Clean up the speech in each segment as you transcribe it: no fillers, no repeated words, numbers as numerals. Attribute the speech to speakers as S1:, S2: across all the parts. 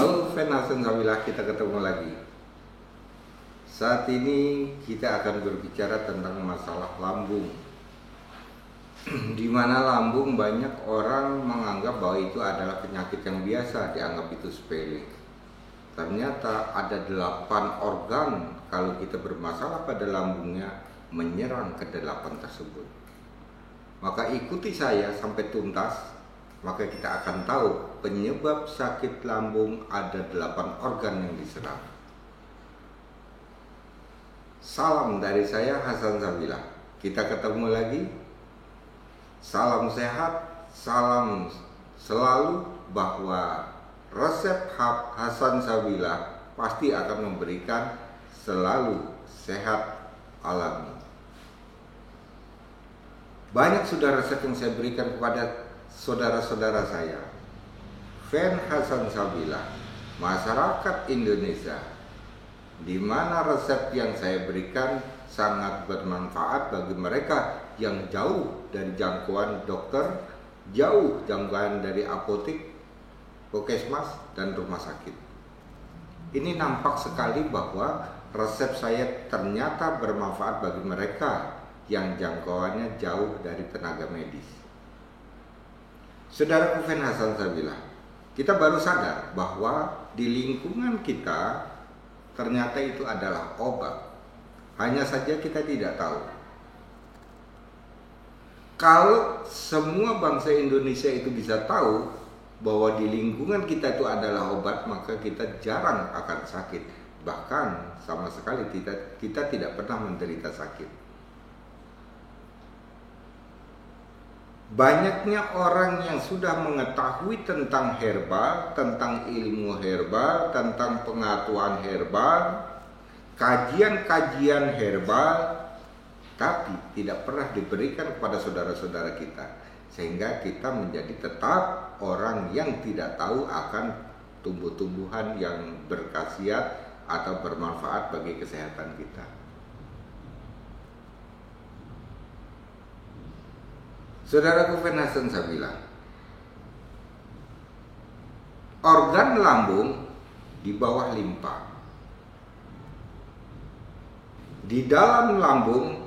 S1: Halo Hasan Sabilah, kita ketemu lagi. Saat ini kita akan berbicara tentang masalah lambung. Di mana lambung banyak orang menganggap bahwa itu adalah penyakit yang biasa, dianggap itu sepele. Ternyata ada 8 organ kalau kita bermasalah pada lambungnya menyerang ke 8 tersebut. Maka ikuti saya sampai tuntas, maka kita akan tahu penyebab sakit lambung ada 8 organ yang diserang. Salam dari saya Hasan Sabilah. Kita ketemu lagi. Salam sehat, salam selalu bahwa resep Hasan Sabilah pasti akan memberikan selalu sehat alami. Banyak sudah resep yang saya berikan kepada saudara-saudara saya, fan Hasan Sabilah, masyarakat Indonesia, di mana resep yang saya berikan sangat bermanfaat bagi mereka yang jauh dari jangkauan dokter, jauh jangkauan dari apotek, puskesmas, dan rumah sakit. Ini nampak sekali bahwa resep saya ternyata bermanfaat bagi mereka yang jangkauannya jauh dari tenaga medis. Saudaraku fan Hasan Sabilah, kita baru sadar bahwa di lingkungan kita ternyata itu adalah obat. Hanya saja kita tidak tahu. Kalau semua bangsa Indonesia itu bisa tahu bahwa di lingkungan kita itu adalah obat, maka kita jarang akan sakit. Bahkan sama sekali kita tidak pernah menderita sakit. Banyaknya orang yang sudah mengetahui tentang herbal, tentang ilmu herbal, tentang pengetahuan herbal, kajian-kajian herbal, tapi tidak pernah diberikan kepada saudara-saudara kita, sehingga kita menjadi tetap orang yang tidak tahu akan tumbuh-tumbuhan yang berkhasiat atau bermanfaat bagi kesehatan kita. Saudaraku fan Hasan Sabilah, organ lambung di bawah limpa. Di dalam lambung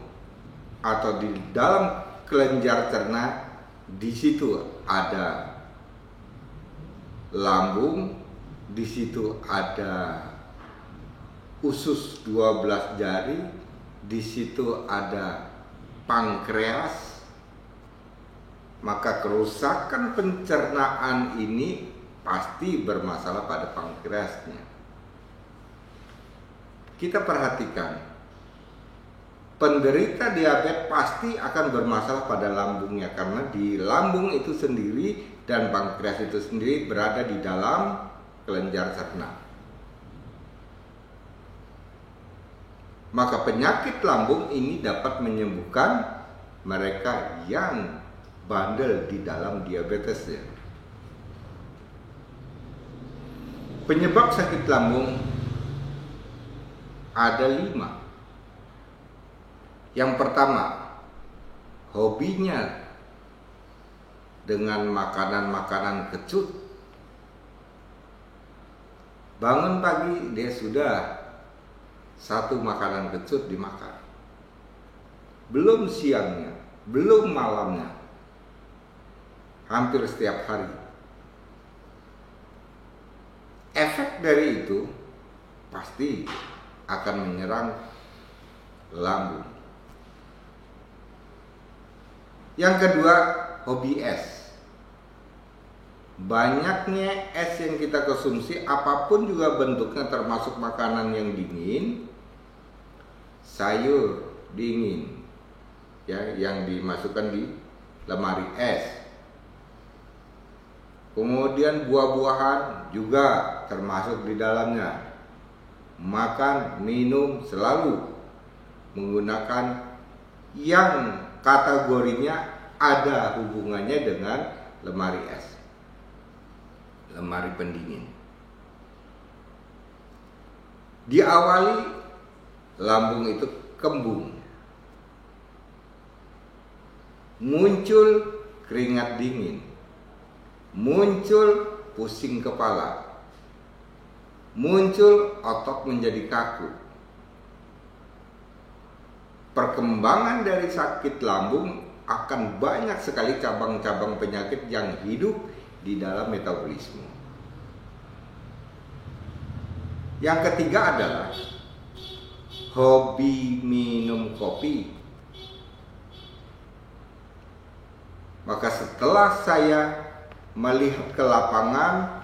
S1: atau di dalam kelenjar cerna, di situ ada lambung, di situ ada usus 12 jari, di situ ada pankreas. Maka kerusakan pencernaan ini pasti bermasalah pada pankreasnya. Kita perhatikan, penderita diabetes pasti akan bermasalah pada lambungnya, karena di lambung itu sendiri dan pankreas itu sendiri berada di dalam kelenjar cerna. Maka penyakit lambung ini dapat menyembuhkan mereka yang bandel di dalam diabetesnya. Penyebab sakit lambung ada 5. Yang pertama, hobinya dengan makanan-makanan kecut. Bangun pagi dia sudah 1 makanan kecut dimakan. Belum siangnya, belum malamnya. Hampir setiap hari. Efek dari itu pasti akan menyerang lambung. Yang kedua, hobi es. Banyaknya es yang kita konsumsi, apapun juga bentuknya, termasuk makanan yang dingin, sayur dingin, ya, yang dimasukkan di lemari es. Kemudian buah-buahan juga termasuk di dalamnya. Makan, minum selalu menggunakan yang kategorinya ada hubungannya dengan lemari es, lemari pendingin. Diawali lambung itu kembung, muncul keringat dingin, muncul pusing kepala, muncul otot menjadi kaku. Perkembangan dari sakit lambung akan banyak sekali cabang-cabang penyakit yang hidup di dalam metabolisme. Yang ketiga adalah hobi minum kopi. Maka setelah saya melihat ke lapangan,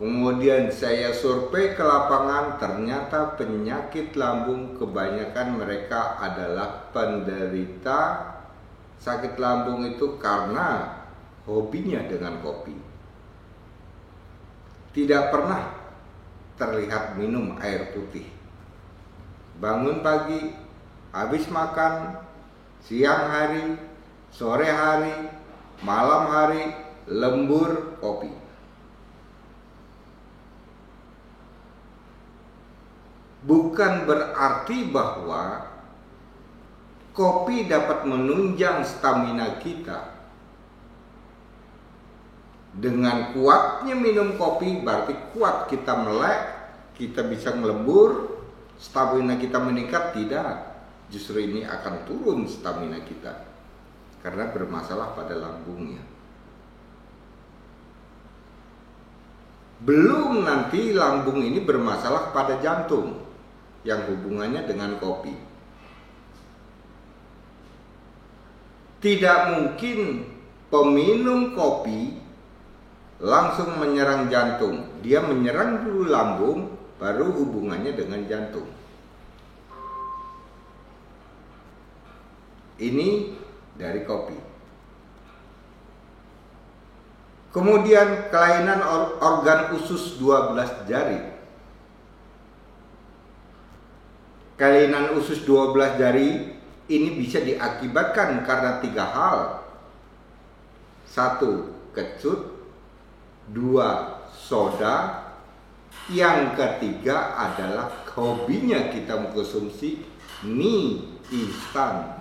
S1: kemudian saya survei ke lapangan, ternyata penyakit lambung kebanyakan mereka adalah penderita sakit lambung itu karena hobinya dengan kopi. Tidak pernah terlihat minum air putih. Bangun pagi, habis makan, siang hari, sore hari, malam hari, lembur kopi. Bukan berarti bahwa kopi dapat menunjang stamina kita. Dengan kuatnya minum kopi berarti kuat kita melek, kita bisa melembur, stamina kita meningkat. Tidak, justru ini akan turun stamina kita karena bermasalah pada lambungnya. Belum nanti lambung ini bermasalah pada jantung yang hubungannya dengan kopi. Tidak mungkin peminum kopi langsung menyerang jantung. Dia menyerang dulu lambung, baru hubungannya dengan jantung. Ini dari kopi. Kemudian kelainan organ usus 12 jari. Kelainan usus 12 jari ini bisa diakibatkan karena 3 hal. 1. Kecut. 2. Soda. Yang ketiga adalah hobinya kita mengkonsumsi mie instan.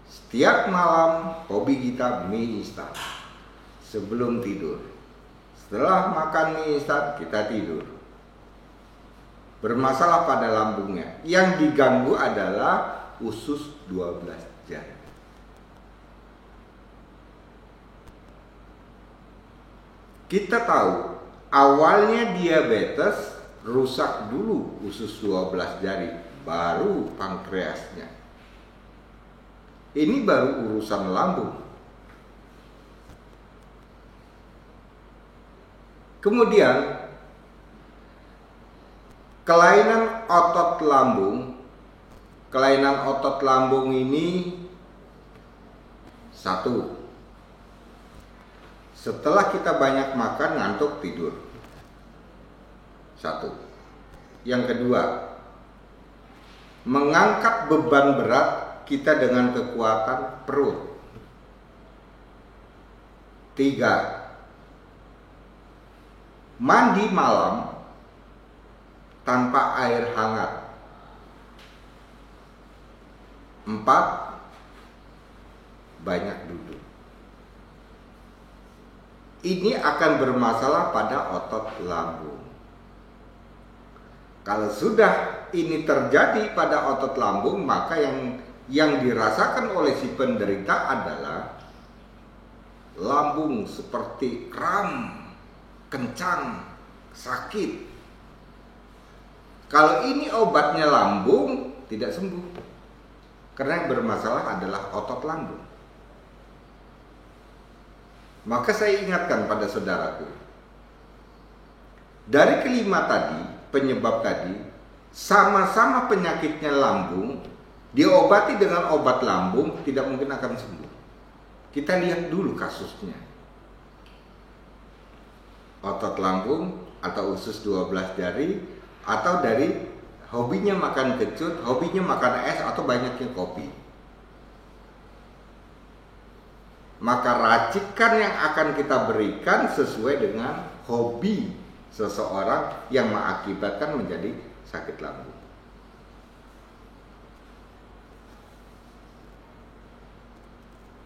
S1: Setiap malam hobi kita mie instan sebelum tidur. Setelah makan mie instan kita tidur. Bermasalah pada lambungnya. Yang diganggu adalah usus 12 jari. Kita tahu awalnya diabetes rusak dulu usus 12 jari, baru pankreasnya. Ini baru urusan lambung. Kemudian kelainan otot lambung. Kelainan otot lambung ini 1. Setelah kita banyak makan, ngantuk, tidur. 1. Yang kedua, mengangkat beban berat kita dengan kekuatan perut. 3. Mandi malam tanpa air hangat. 4. Banyak duduk. Ini akan bermasalah pada otot lambung. Kalau sudah ini terjadi pada otot lambung, maka yang dirasakan oleh si penderita adalah lambung seperti kram, kencang, sakit. Kalau ini obatnya lambung, tidak sembuh. Karena yang bermasalah adalah otot lambung. Maka saya ingatkan pada saudaraku, dari kelima tadi, penyebab tadi, sama-sama penyakitnya lambung, diobati dengan obat lambung, tidak mungkin akan sembuh. Kita lihat dulu kasusnya. Otot lambung atau usus 12 jari, atau dari hobinya makan kecut, hobinya makan es, atau banyaknya kopi. Maka racikan yang akan kita berikan sesuai dengan hobi seseorang yang mengakibatkan menjadi sakit lambung.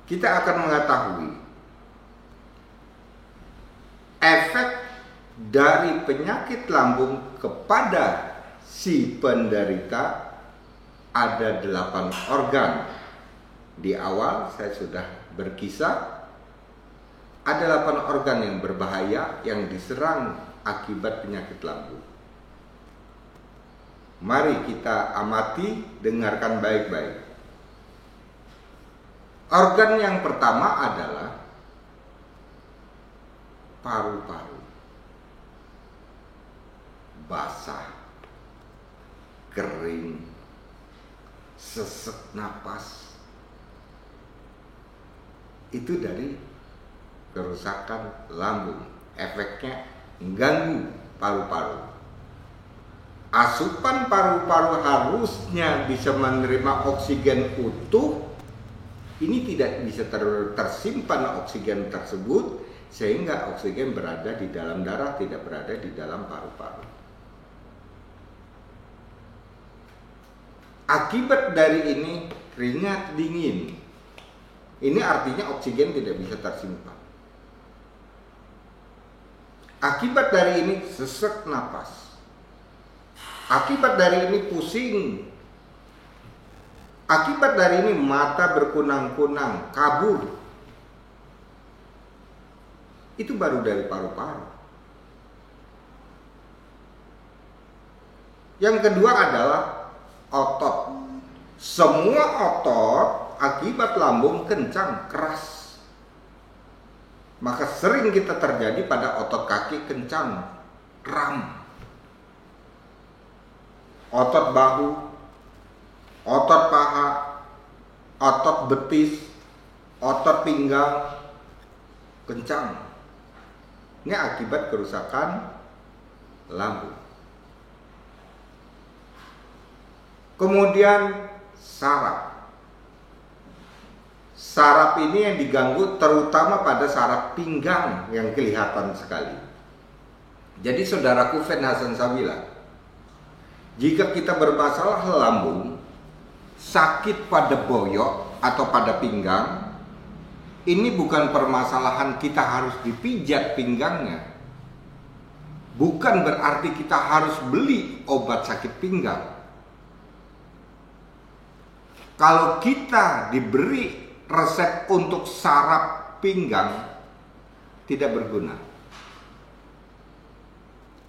S1: Kita akan mengetahui efek dari penyakit lambung kepada si penderita ada 8 organ. Di awal saya sudah berkisah, ada 8 organ yang berbahaya yang diserang akibat penyakit lambung. Mari kita amati, dengarkan baik-baik. Organ yang pertama adalah paru-paru. Basah, kering, sesak napas. Itu dari kerusakan lambung. Efeknya mengganggu paru-paru. Asupan paru-paru harusnya bisa menerima oksigen utuh. Ini tidak bisa tersimpan oksigen tersebut, sehingga oksigen berada di dalam darah, tidak berada di dalam paru-paru. Akibat dari ini keringat dingin. Ini artinya oksigen tidak bisa tersimpan. Akibat dari ini sesak napas. Akibat dari ini pusing. Akibat dari ini mata berkunang-kunang, kabur. Itu baru dari paru-paru. Yang kedua adalah otot. Semua otot akibat lambung kencang, keras. Maka sering kita terjadi pada otot kaki kencang, kram. Otot bahu, otot paha, otot betis, otot pinggang, kencang. Ini akibat kerusakan lambung. Kemudian saraf. Saraf ini yang diganggu terutama pada saraf pinggang yang kelihatan sekali. Jadi saudaraku Fen Hasan Sabila, jika kita bermasalah lambung, sakit pada boyok atau pada pinggang, ini bukan permasalahan kita harus dipijat pinggangnya. Bukan berarti kita harus beli obat sakit pinggang. Kalau kita diberi resep untuk saraf pinggang, tidak berguna.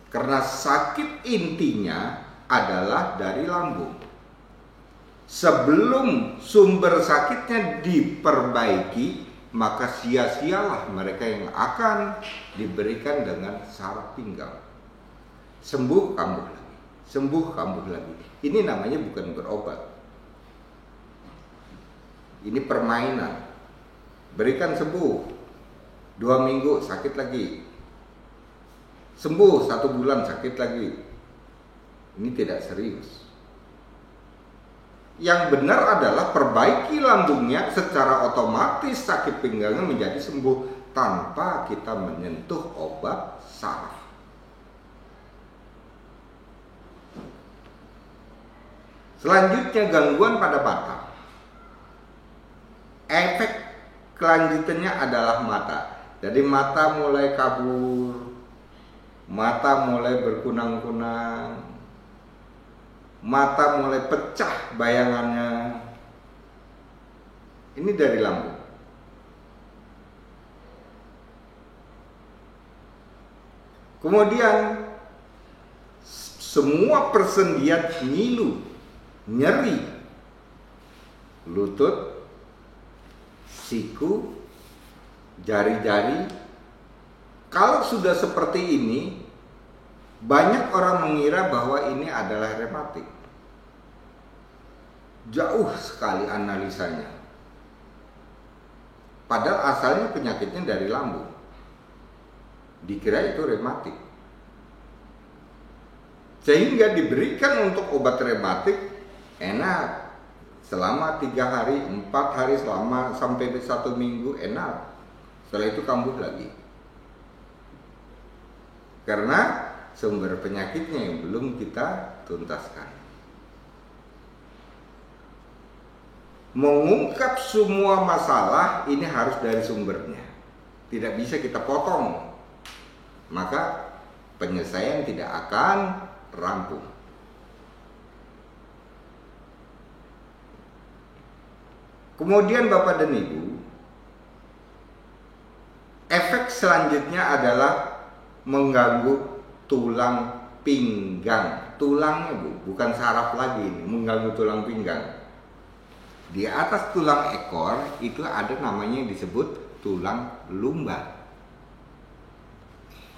S1: Karena sakit intinya adalah dari lambung. Sebelum sumber sakitnya diperbaiki, maka sia-sialah mereka yang akan diberikan dengan saraf pinggang. Sembuh kambuh lagi, sembuh kambuh lagi. Ini namanya bukan berobat. Ini permainan. Berikan sembuh, 2 minggu sakit lagi. Sembuh 1 bulan sakit lagi. Ini tidak serius. Yang benar adalah perbaiki lambungnya, secara otomatis sakit pinggangnya menjadi sembuh tanpa kita menyentuh obat saraf. Selanjutnya gangguan pada mata. Efek kelanjutannya adalah mata. Jadi mata mulai kabur, mata mulai berkunang-kunang, mata mulai pecah bayangannya. Ini dari lambung. Kemudian semua persendian ngilu, nyeri, lutut, siku, jari-jari. Kalau sudah seperti ini, banyak orang mengira bahwa ini adalah rematik. Jauh sekali analisanya. Padahal asalnya penyakitnya dari lambung. Dikira itu rematik. Sehingga diberikan untuk obat rematik enak. Selama 3 hari, 4 hari, selama sampai 1 minggu enak. Setelah itu kambuh lagi. Karena sumber penyakitnya yang belum kita tuntaskan. Mengungkap semua masalah ini harus dari sumbernya. Tidak bisa kita potong. Maka penyelesaian tidak akan rampung. Kemudian Bapak dan Ibu, efek selanjutnya adalah mengganggu tulang pinggang. Tulangnya bukan saraf lagi, mengganggu tulang pinggang. Di atas tulang ekor itu ada namanya yang disebut tulang lumbar.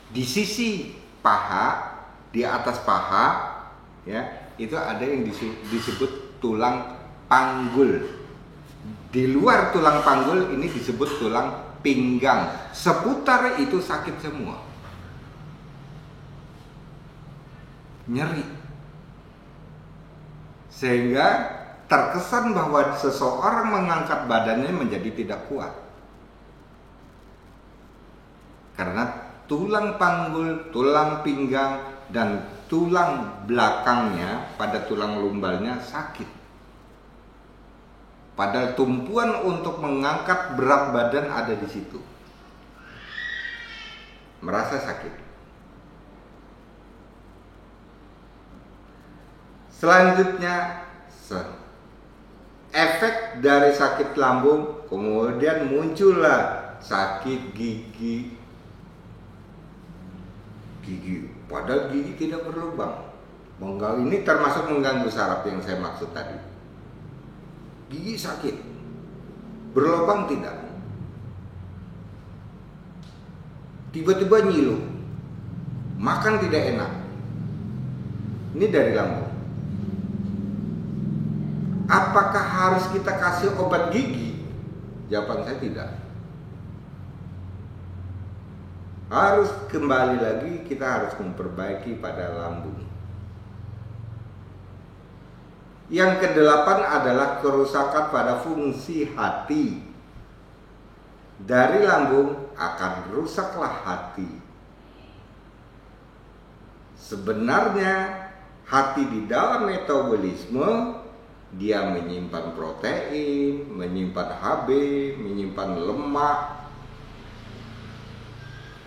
S1: Di sisi paha, di atas paha, ya, itu ada yang disebut tulang panggul. Di luar tulang panggul ini disebut tulang pinggang. Seputar itu sakit semua. Nyeri. Sehingga terkesan bahwa seseorang mengangkat badannya menjadi tidak kuat. Karena tulang panggul, tulang pinggang, dan tulang belakangnya pada tulang lumbalnya sakit. Padahal tumpuan untuk mengangkat berat badan ada di situ. Merasa sakit. Selanjutnya, efek dari sakit lambung, kemudian muncullah sakit gigi. Padahal gigi tidak berlubang. Ini termasuk mengganggu saraf yang saya maksud tadi. Gigi sakit, berlubang tidak. Tiba-tiba nyilu, makan tidak enak. Ini dari lambung. Apakah harus kita kasih obat gigi? Jawaban saya tidak. Harus kembali lagi, kita harus memperbaiki pada lambung. Yang kedelapan adalah kerusakan pada fungsi hati. Dari lambung akan rusaklah hati. Sebenarnya hati di dalam metabolisme, dia menyimpan protein, menyimpan Hb, menyimpan lemak.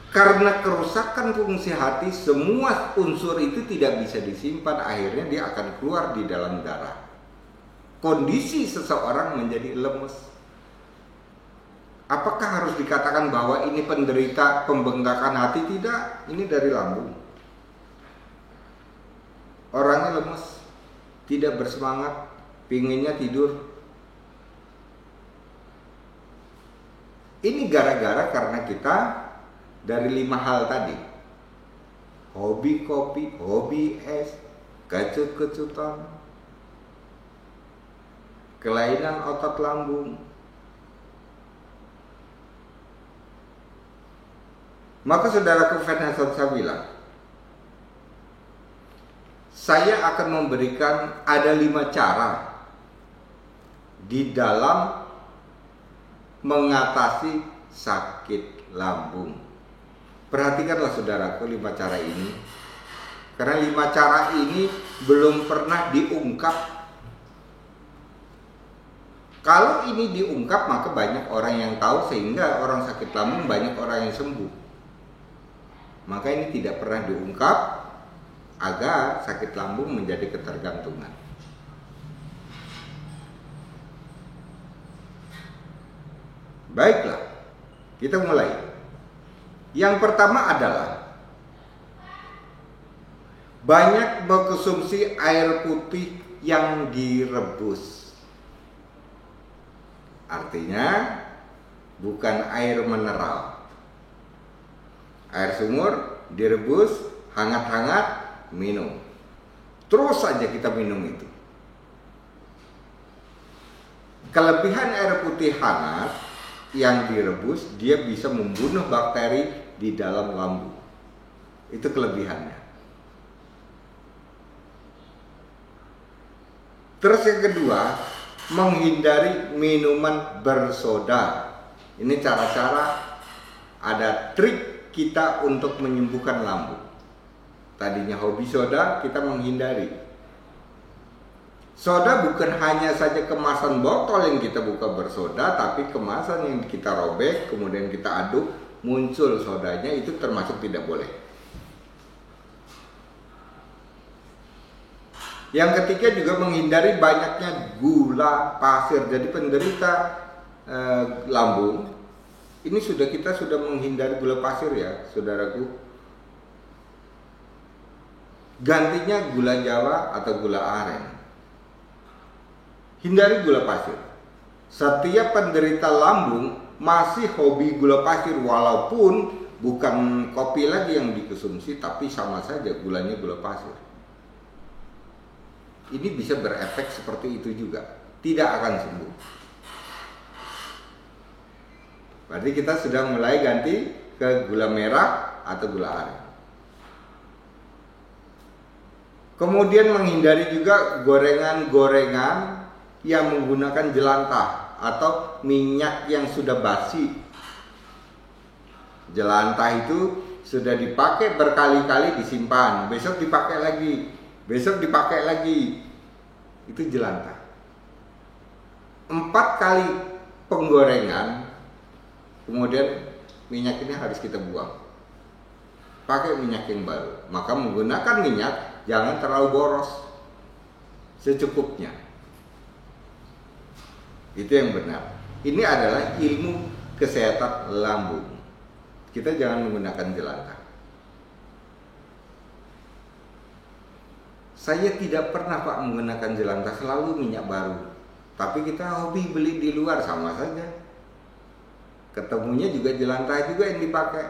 S1: Karena kerusakan fungsi hati, semua unsur itu tidak bisa disimpan, akhirnya dia akan keluar di dalam darah. Kondisi seseorang menjadi lemes. Apakah harus dikatakan bahwa ini penderita pembengkakan hati? Tidak, ini dari lambung. Orangnya lemes, tidak bersemangat, pinginnya tidur. Ini gara-gara karena kita dari 5 hal tadi. Hobi kopi, hobi es, kecut-kecutan, kelainan otot lambung. Maka saudaraku Vanessa saya bilang, saya akan memberikan ada 5 cara di dalam mengatasi sakit lambung. Perhatikanlah saudaraku 5 cara ini. Karena 5 cara ini belum pernah diungkap. Kalau ini diungkap maka banyak orang yang tahu, sehingga orang sakit lambung banyak orang yang sembuh. Maka ini tidak pernah diungkap agar sakit lambung menjadi ketergantungan. Baiklah, kita mulai. Yang pertama adalah banyak mengkonsumsi air putih yang direbus. Artinya bukan air mineral. Air sumur direbus, hangat-hangat, minum. Terus saja kita minum itu. Kelebihan air putih hangat yang direbus, dia bisa membunuh bakteri di dalam lambung. Itu kelebihannya. Terus yang kedua, menghindari minuman bersoda. Ini cara-cara, ada trik kita untuk menyembuhkan lambung. Tadinya hobi soda, kita menghindari. Soda bukan hanya saja kemasan botol yang kita buka bersoda, tapi kemasan yang kita robek, kemudian kita aduk, muncul sodanya, itu termasuk tidak boleh. Yang ketiga juga menghindari banyaknya gula pasir. Jadi penderita lambung ini kita sudah menghindari gula pasir ya, saudaraku. Gantinya gula Jawa atau gula aren. Hindari gula pasir. Setiap penderita lambung masih hobi gula pasir, walaupun bukan kopi lagi yang dikonsumsi, tapi sama saja gulanya gula pasir. Ini bisa berefek seperti itu juga, tidak akan sembuh. Berarti kita sudah mulai ganti ke gula merah atau gula aren. Kemudian menghindari juga gorengan-gorengan yang menggunakan jelantah atau minyak yang sudah basi. Jelantah itu sudah dipakai berkali-kali disimpan, besok dipakai lagi, besok dipakai lagi. Itu jelantah. 4 kali penggorengan, kemudian minyak ini harus kita buang. Pakai minyak yang baru. Maka menggunakan minyak jangan terlalu boros, secukupnya. Itu yang benar. Ini adalah ilmu kesehatan lambung. Kita jangan menggunakan jelantah. Saya tidak pernah Pak menggunakan jelantah, selalu minyak baru. Tapi kita hobi beli di luar, sama saja. Ketemunya juga jelantah juga yang dipakai.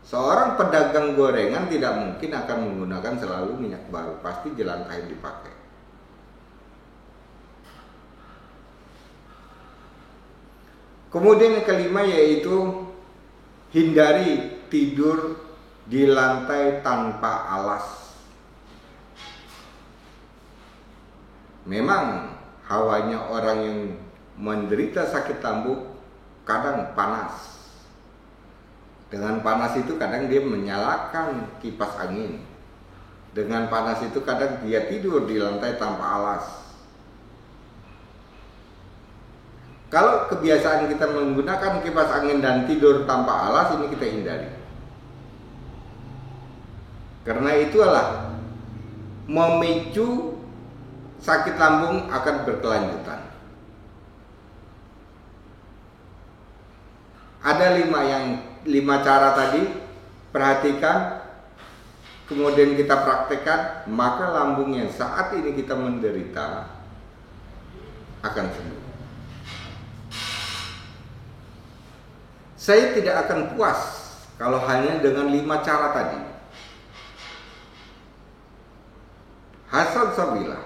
S1: Seorang pedagang gorengan tidak mungkin akan menggunakan selalu minyak baru, pasti jelantah yang dipakai. Kemudian yang kelima yaitu hindari tidur di lantai tanpa alas. Memang hawanya orang yang menderita sakit lambung kadang panas. Dengan panas itu kadang dia menyalakan kipas angin. Dengan panas itu kadang dia tidur di lantai tanpa alas. Kalau kebiasaan kita menggunakan kipas angin dan tidur tanpa alas, ini kita hindari. Karena itulah memicu sakit lambung akan berkelanjutan. Ada 5 cara tadi, perhatikan, kemudian kita praktekkan, maka lambung yang saat ini kita menderita akan sembuh. Saya tidak akan puas kalau hanya dengan 5 cara tadi. Hasan Sabila,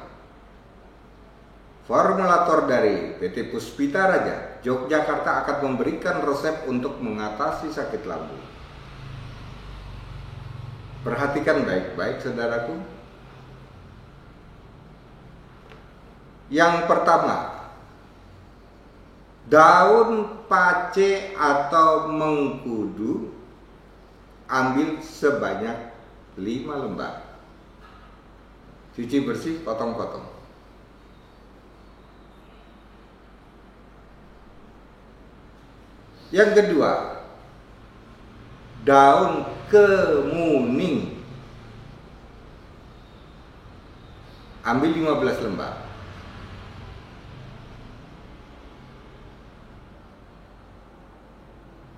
S1: formulator dari PT Puspita Raja Yogyakarta, akan memberikan resep untuk mengatasi sakit lambung. Perhatikan baik-baik saudaraku. Yang pertama, daun pace atau mengkudu ambil sebanyak 5 lembar. Cuci bersih, potong-potong. Yang kedua, daun kemuning ambil 15 lembar.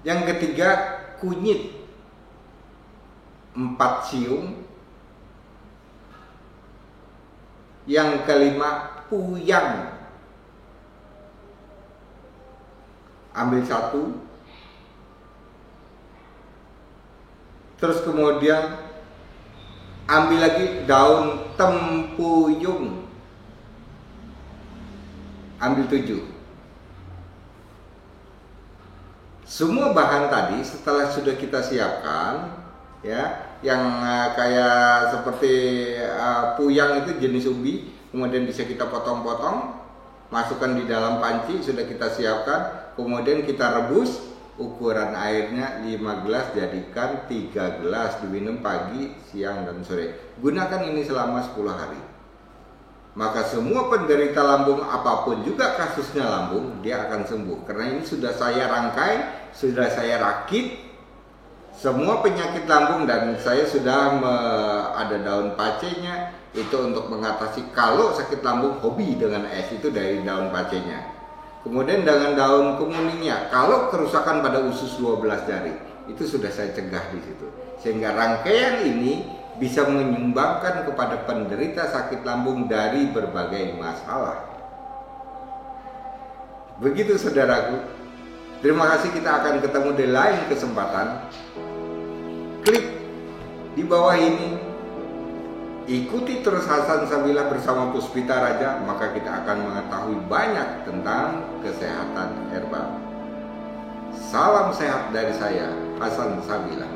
S1: Yang ketiga, kunyit 4 siung. Yang kelima, puyang ambil 1. Terus kemudian ambil lagi daun tempuyung ambil 7. Semua bahan tadi setelah sudah kita siapkan, ya, yang kayak seperti puyang itu jenis ubi, kemudian bisa kita potong-potong, masukkan di dalam panci, sudah kita siapkan, kemudian kita rebus. Ukuran airnya 5 gelas, jadikan 3 gelas, diminum pagi, siang, dan sore. Gunakan ini selama 10 hari. Maka semua penderita lambung, apapun juga kasusnya lambung, dia akan sembuh. Karena ini sudah saya rangkai, sudah saya rakit, semua penyakit lambung, dan saya sudah ada daun pacenya itu untuk mengatasi. Kalau sakit lambung, hobi dengan es itu dari daun pacenya. Kemudian dengan daun kemuningnya, kalau kerusakan pada usus 12 jari, itu sudah saya cegah di situ. Sehingga rangkaian ini bisa menyumbangkan kepada penderita sakit lambung dari berbagai masalah. Begitu saudaraku. Terima kasih, kita akan ketemu di lain kesempatan. Klik di bawah ini, ikuti terus Hasan Sabilah bersama Puspita Raja, maka kita akan mengetahui banyak tentang kesehatan herbal. Salam sehat dari saya, Hasan Sabilah.